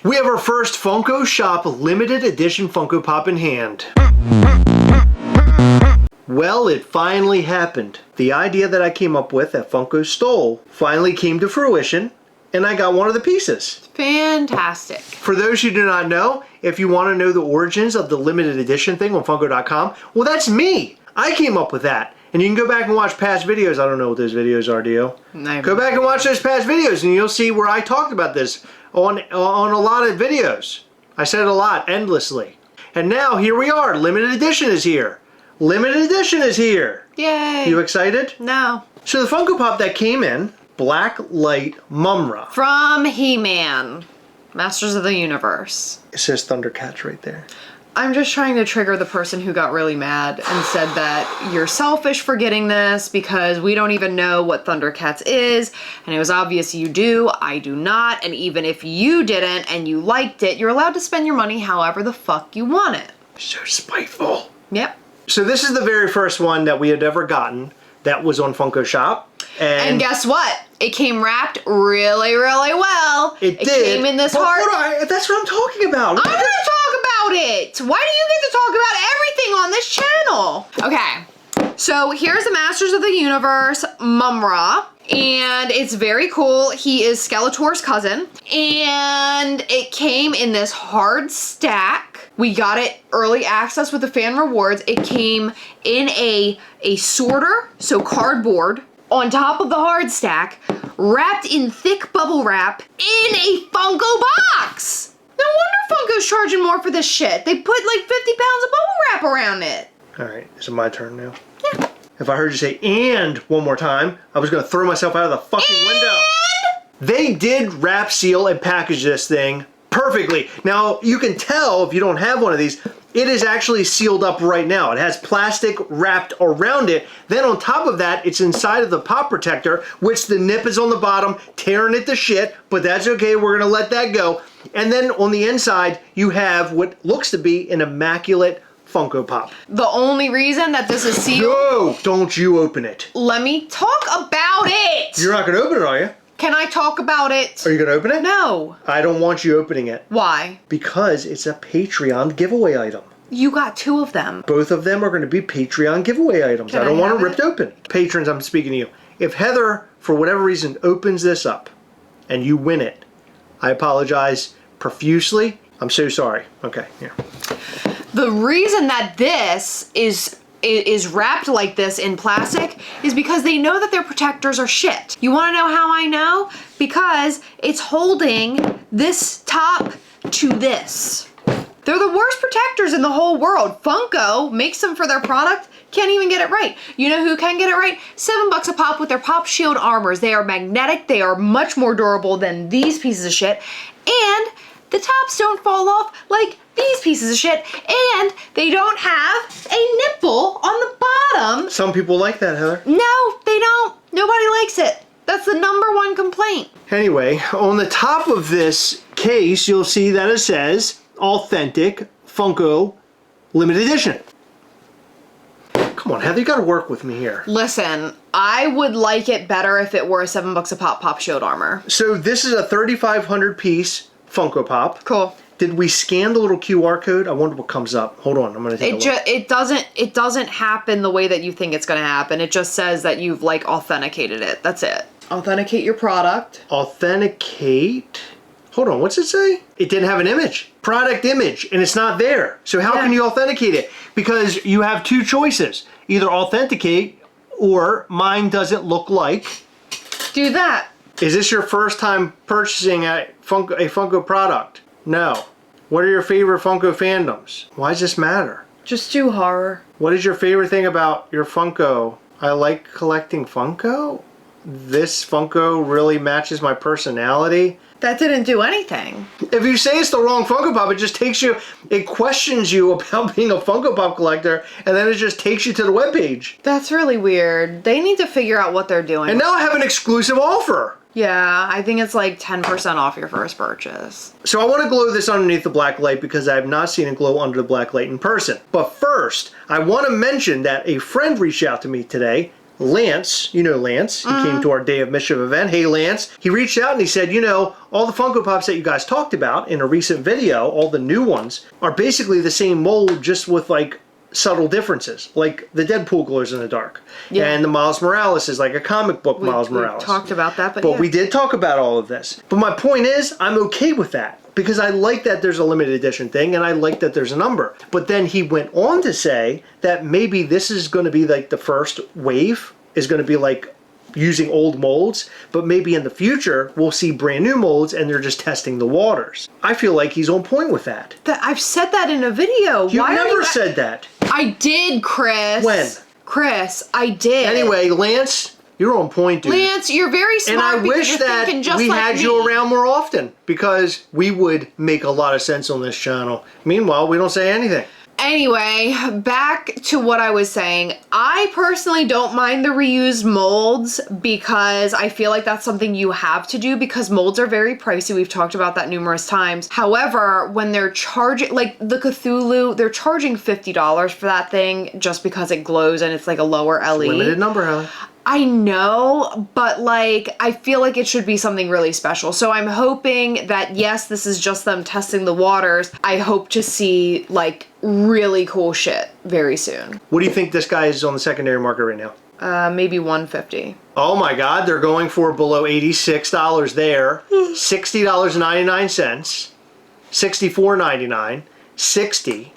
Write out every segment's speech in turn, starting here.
We have our first Funko Shop limited edition Funko Pop in hand. Well, it finally happened. The idea that I came up with that Funko stole finally came to fruition, and I got one of the pieces. Fantastic. For those who do not know, if you want to know the origins of the limited edition thing on Funko.com, well, that's me. I came up with that. And you can go back and watch past videos. I don't know what those videos are, do you? Go back and watch those past videos and you'll see where I talked about this on a lot of videos. I said it a lot, endlessly. And now, here we are. Limited edition is here. Limited edition is here. Yay. You excited? No. So the Funko Pop that came in, Black Light Mumm-Ra. From He-Man, Masters of the Universe. It says Thundercats right there. I'm just trying to trigger the person who got really mad and said that you're selfish for getting this because we don't even know what Thundercats is, and it was obvious you do, I do not, and even if you didn't and you liked it, you're allowed to spend your money however the fuck you want it. So spiteful. Yep. So this is the very first one that we had ever gotten that was on Funko Shop. And guess what? It came wrapped really, really well. It did. It came in this hard... That's what I'm talking about. I'm gonna talk about it. Why do you get to talk about everything on this channel? Okay, so here's the Masters of the Universe Mumm-Ra, and it's very cool. He is Skeletor's cousin, and it came in this hard stack. We got it early access with the fan rewards. It came in a sorter, so cardboard, on top of the hard stack, wrapped in thick bubble wrap in a Funko box. No wonder Funko's charging more for this shit. They put like 50 pounds of bubble wrap around it. All right, is it my turn now? Yeah. If I heard you say "and" one more time, I was gonna throw myself out of the fucking window. They did wrap, seal, and package this thing perfectly. Now, you can tell if you don't have one of these, it is actually sealed up right now. It has plastic wrapped around it. Then on top of that, it's inside of the pop protector, which the nip is on the bottom, tearing it to shit, but that's okay, we're gonna let that go. And then on the inside, you have what looks to be an immaculate Funko Pop. The only reason that this is sealed... No, don't you open it. Let me talk about it! You're not gonna open it, are you? Can I talk about it? Are you gonna open it? No. I don't want you opening it. Why? Because it's a Patreon giveaway item. You got 2 of them. Both of them are going to be Patreon giveaway items. I don't want it ripped open. Patrons, I'm speaking to you. If Heather, for whatever reason, opens this up and you win it, I apologize profusely. I'm so sorry. Okay, here. The reason that this is wrapped like this in plastic is because they know that their protectors are shit. You want to know how I know? Because it's holding this top to this. They're the worst protectors in the whole world. Funko makes them for their product, can't even get it right. You know who can get it right? $7 a pop with their Pop Shield armors. They are magnetic, they are much more durable than these pieces of shit, and the tops don't fall off like these pieces of shit, and they don't have a nipple on the bottom. Some people like that, Heather. No, they don't. Nobody likes it. That's the #1 complaint. Anyway, on the top of this case, you'll see that it says Authentic Funko Limited Edition. Come on, Heather, you gotta work with me here. Listen, I would like it better if it were a $7 a pop Pop Shield armor. So this is a 3,500 piece Funko Pop. Cool. Did we scan the little QR code? I wonder what comes up. Hold on, I'm gonna take a look. It doesn't happen the way that you think it's gonna happen. It just says that you've like authenticated it. That's it. Authenticate your product. Authenticate? Hold on, what's it say? It didn't have an image. Product image, and it's not there. So how can you authenticate it? Because you have 2 choices. Either authenticate, or mine doesn't look like. Do that. Is this your first time purchasing a Funko product? No. What are your favorite Funko fandoms? Why does this matter? Just do horror. What is your favorite thing about your Funko? I like collecting Funko? This Funko really matches my personality? That didn't do anything. If you say it's the wrong Funko Pop, it just takes you, it questions you about being a Funko Pop collector, and then it just takes you to the webpage. That's really weird. They need to figure out what they're doing. And now I have an exclusive offer. Yeah, I think it's like 10% off your first purchase. So I want to glow this underneath the black light because I have not seen it glow under the black light in person. But first, I want to mention that a friend reached out to me today, Lance, you know Lance, he came to our Day of Mischief event. Hey Lance, he reached out and he said, you know, all the Funko Pops that you guys talked about in a recent video, all the new ones, are basically the same mold, just with like subtle differences. Like the Deadpool glows in the dark. Yeah. And the Miles Morales is like a comic book Miles Morales. We talked about that, but we did talk about all of this. But my point is, I'm okay with that. Because I like that there's a limited edition thing, and I like that there's a number. But then he went on to say that maybe this is going to be like the first wave, is going to be like using old molds, but maybe in the future we'll see brand new molds and they're just testing the waters. I feel like he's on point with that. I've said that in a video. You never said that. I did, Chris. When? Chris, I did. Anyway, Lance, you're on point, dude. Lance, you're very smart. And I wish that we had you around more often, because we would make a lot of sense on this channel. Meanwhile, we don't say anything. Anyway, back to what I was saying. I personally don't mind the reused molds, because I feel like that's something you have to do, because molds are very pricey. We've talked about that numerous times. However, when they're charging, like the Cthulhu, they're charging $50 for that thing just because it glows and it's like a lower LE. Limited number, Hallie. I know, but like, I feel like it should be something really special. So I'm hoping that, yes, this is just them testing the waters. I hope to see like really cool shit very soon. What do you think this guy is on the secondary market right now? Maybe $150. Oh my God, they're going for below $86 there. $60.99, $64.99, $60.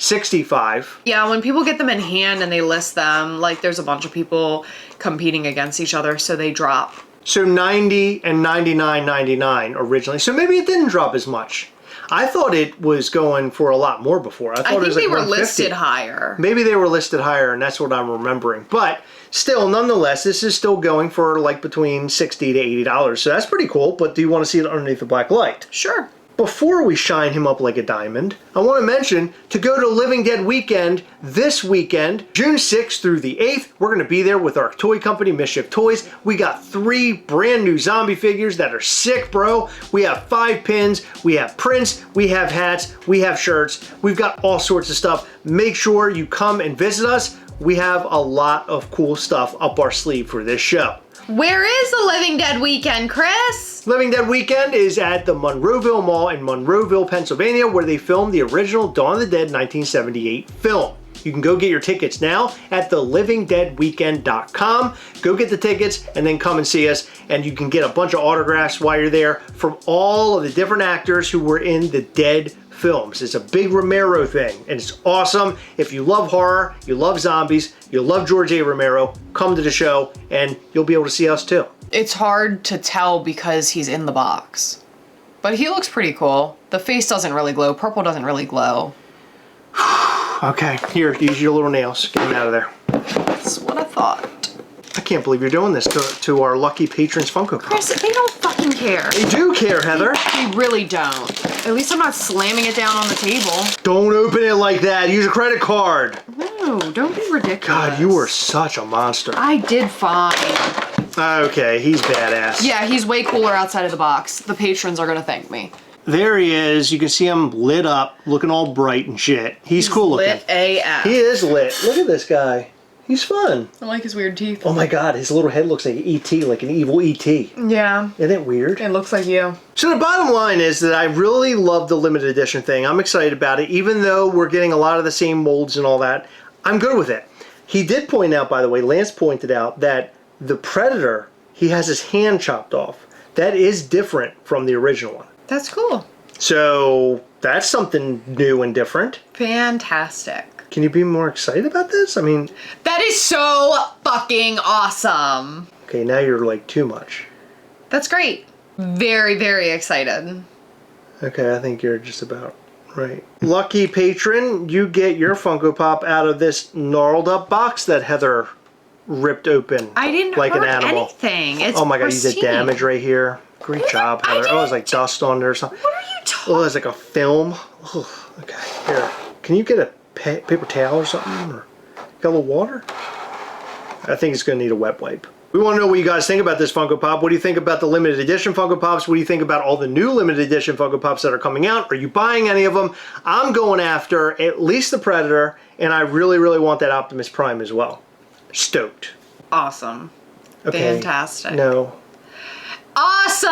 65. Yeah, when people get them in hand and they list them, like there's a bunch of people competing against each other, so they drop. So 90 and 99.99 originally. So maybe it didn't drop as much. I thought it was going for a lot more before. I thought it was like they were 150. listed higher. Maybe they were listed higher, and that's what I'm remembering. But still, nonetheless, this is still going for like between $60 to $80. So that's pretty cool. But do you want to see it underneath the black light? Sure. Before we shine him up like a diamond, I want to mention to go to Living Dead Weekend this weekend, June 6th through the 8th. We're going to be there with our toy company, Mischief Toys. We got 3 brand new zombie figures that are sick, bro. We have 5 pins, we have prints, we have hats, we have shirts. We've got all sorts of stuff. Make sure you come and visit us. We have a lot of cool stuff up our sleeve for this show. Where is the Living Dead Weekend, Chris? Living Dead Weekend is at the Monroeville Mall in Monroeville, Pennsylvania, where they filmed the original Dawn of the Dead 1978 film. You can go get your tickets now at thelivingdeadweekend.com. Go get the tickets and then come and see us, and you can get a bunch of autographs while you're there from all of the different actors who were in the Dead films. It's a big Romero thing, and it's awesome. If you love horror, you love zombies, you love George A. Romero, come to the show and you'll be able to see us too. It's hard to tell because he's in the box, but he looks pretty cool. The face doesn't really glow. Purple doesn't really glow. Okay, here, use your little nails. Get them out of there. That's what I thought. I can't believe you're doing this to our lucky patrons Funko Pop. Chris, they don't fucking care. They do care, Heather. They really don't. At least I'm not slamming it down on the table. Don't open it like that. Use a credit card. No, don't be ridiculous. God, you were such a monster. I did fine. Okay, he's badass. Yeah, he's way cooler outside of the box. The patrons are gonna thank me. There he is. You can see him lit up, looking all bright and shit. He's cool looking. Lit AF. He is lit. Look at this guy. He's fun. I like his weird teeth. Oh my God, his little head looks like E.T., like an evil E.T. Yeah. Isn't it weird? It looks like you. So the bottom line is that I really love the limited edition thing. I'm excited about it. Even though we're getting a lot of the same molds and all that, I'm good with it. He did point out, by the way, Lance pointed out that the Predator, he has his hand chopped off. That is different from the original one. That's cool. So that's something new and different. Fantastic. Can you be more excited about this? I mean... That is so fucking awesome. Okay, now you're like too much. That's great. Very, very excited. Okay, I think you're just about right. Lucky patron, you get your Funko Pop out of this gnarled up box that Heather ripped open. I didn't like hurt an animal. Anything. It's oh my God, pristine. you did damage right here. Great job, Heather. Oh, there's like dust on there or something. What are you talking? Oh, there's like a film. Oh, okay, here. Can you get a paper towel or something? Or got a little water? I think it's going to need a wet wipe. We want to know what you guys think about this Funko Pop. What do you think about the limited edition Funko Pops? What do you think about all the new limited edition Funko Pops that are coming out? Are you buying any of them? I'm going after at least the Predator, and I really, really want that Optimus Prime as well. Stoked. Awesome. Okay. Fantastic. No. Awesome!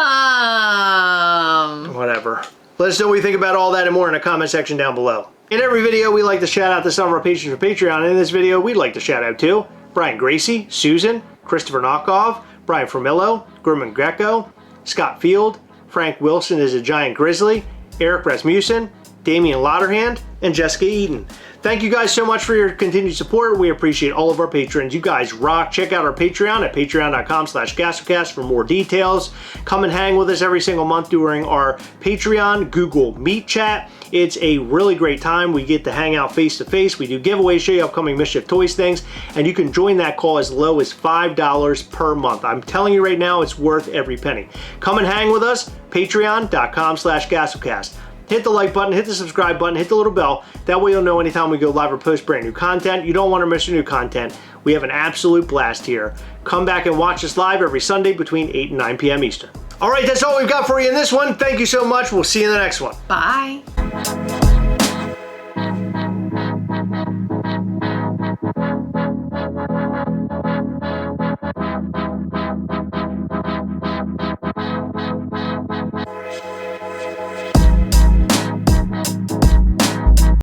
Whatever. Let us know what you think about all that and more in the comment section down below. In every video, we like to shout out to some of our patrons for Patreon. And in this video, we'd like to shout out to Brian Gracie, Susan, Christopher Knockoff, Brian Formillo, Gurman Greco, Scott Field, Frank Wilson is a Giant Grizzly, Eric Rasmussen, Damian Lauderhand, and Jessica Eaton. Thank you guys so much for your continued support. We appreciate all of our patrons. You guys rock. Check out our Patreon at patreon.com/Gastlecast for more details. Come and hang with us every single month during our Patreon Google Meet chat. It's a really great time. We get to hang out face to face. We do giveaways, show you upcoming Mischief Toys things, and you can join that call as low as $5 per month. I'm telling you right now, it's worth every penny. Come and hang with us, patreon.com/Gastlecast. Hit the like button, hit the subscribe button, hit the little bell. That way you'll know anytime we go live or post brand new content. You don't want to miss your new content. We have an absolute blast here. Come back and watch us live every Sunday between 8 and 9 p.m. Eastern. All right, that's all we've got for you in this one. Thank you so much. We'll see you in the next one. Bye.